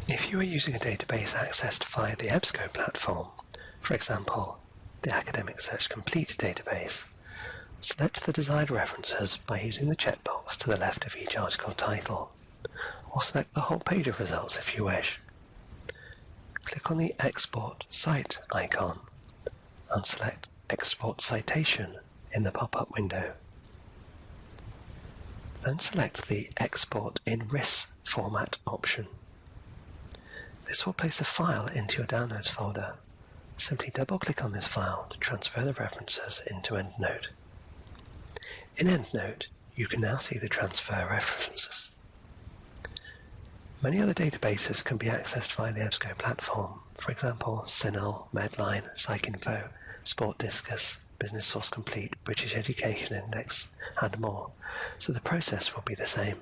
If you are using a database accessed via the EBSCO platform, for example, the Academic Search Complete database, select the desired references by using the checkbox to the left of each article title, or select the whole page of results if you wish. Click on the Export Cite icon and select Export Citation in the pop-up window. Then select the Export in RIS format option. This will place a file into your Downloads folder. Simply double-click on this file to transfer the references into EndNote. In EndNote, you can now see the transfer references. Many other databases can be accessed via the EBSCO platform, for example, CINAHL, Medline, PsycInfo, SportDiscus, Business Source Complete, British Education Index, and more, so the process will be the same.